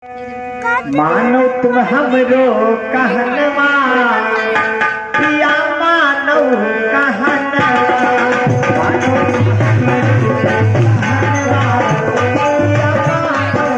मानो तुम हमरो कहनवा पिया मानो कहनवा मानो तुम हमरो कहनवा पिया मानो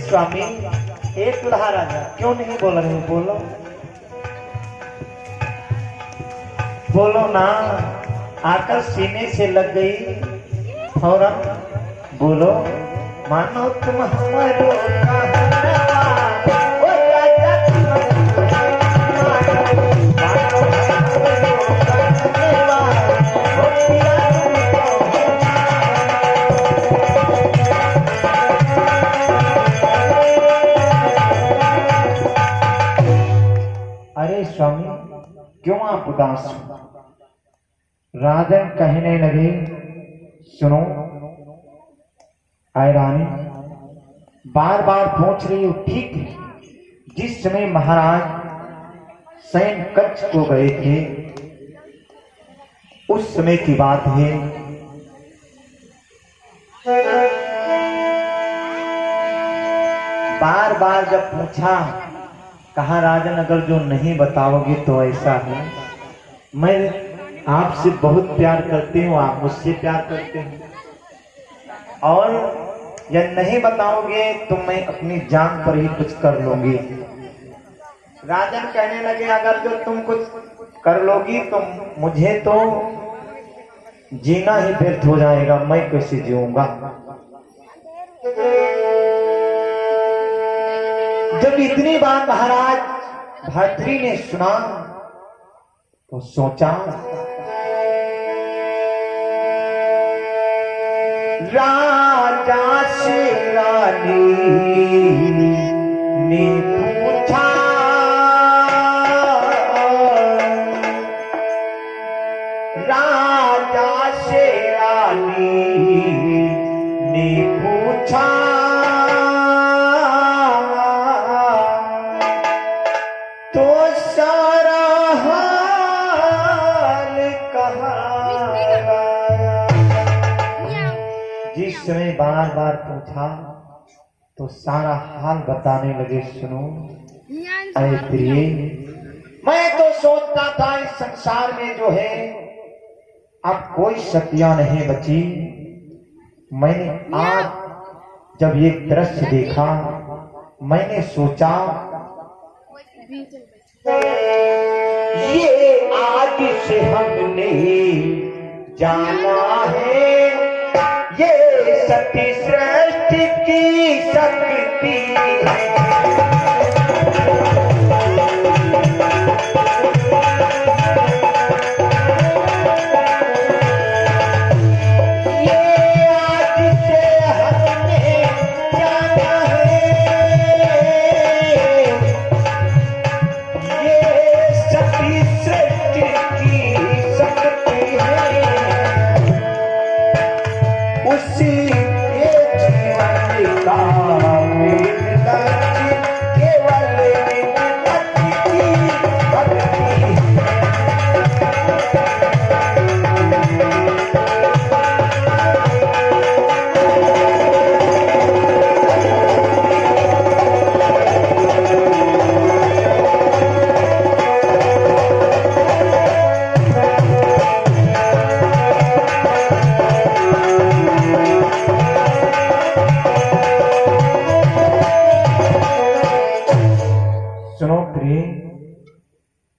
स्वामी एक दुल्हा राजा क्यों नहीं बोल रहे हो? बोलो बोलो ना, आकर सीने से लग गई फौरन बोलो। मानो तुम हमारो कहनवा ओ राजा अरे स्वामी क्यों आप उदास हो? राजन कहने लगे, सुनो आय रानी, बार बार पूछ रही हो ठीक है। जिस समय महाराज सैन कच्छ को गए थे उस समय की बात है। बार बार जब पूछा, कहा राजन अगर जो नहीं बताओगे तो ऐसा है, मैं आपसे बहुत प्यार करती हूँ, आप मुझसे प्यार करते हैं, और यह नहीं बताओगे तो मैं अपनी जान पर ही कुछ कर लूंगी। राजन कहने लगे, अगर जो तुम कुछ कर लोगी तो मुझे तो जीना ही व्यर्थ हो जाएगा, मैं कैसे जीऊंगा। जब इतनी बात महाराज भर्तृ ने सुना तो सोचा, राजा से रानी ने पूछा, राजा से रानी ने पूछा, तो सारा हाल कहा। जिस समय बार बार पूछा तो सारा हाल बताने लगे। सुनो अरे प्रिय, मैं तो सोचता था इस संसार में जो है अब कोई सतिया नहीं बची। मैंने आज जब ये दृश्य देखा, मैंने सोचा ये आज से हमने जाना है, ये सती सृष्टि की शक्ति है।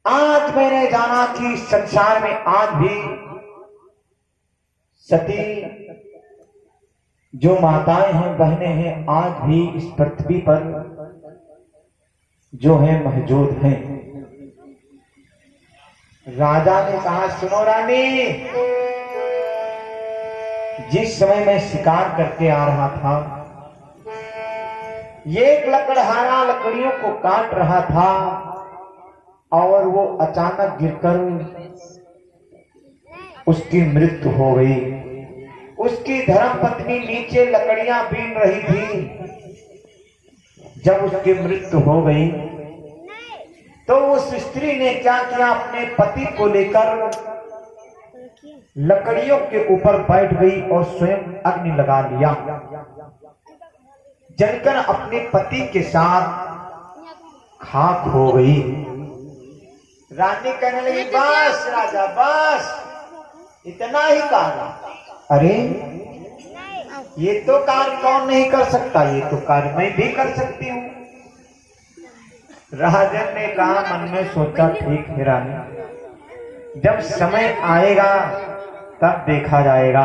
आज मैंने जाना कि संसार में आज भी सती जो माताएं हैं, बहनें हैं, आज भी इस पृथ्वी पर जो है मौजूद हैं। राजा ने कहा, सुनो रानी, जिस समय मैं शिकार करके आ रहा था, एक लकड़हारा लकड़ियों को काट रहा था, और वो अचानक गिरकर उसकी मृत्यु हो गई। उसकी धर्मपत्नी नीचे लकड़ियां बीन रही थी। जब उसकी मृत्यु हो गई तो उस स्त्री ने क्या किया, अपने पति को लेकर लकड़ियों के ऊपर बैठ गई और स्वयं अग्नि लगा लिया। जलकर अपने पति के साथ खाक हो गई। रानी कहने लगी, बस राजा बस, इतना ही कार्य। अरे ये तो कार्य कौन नहीं कर सकता, ये तो कार्य मैं भी कर सकती हूँ। राजन ने कहा, मन में सोचा, ठीक है रानी, जब समय आएगा तब देखा जाएगा।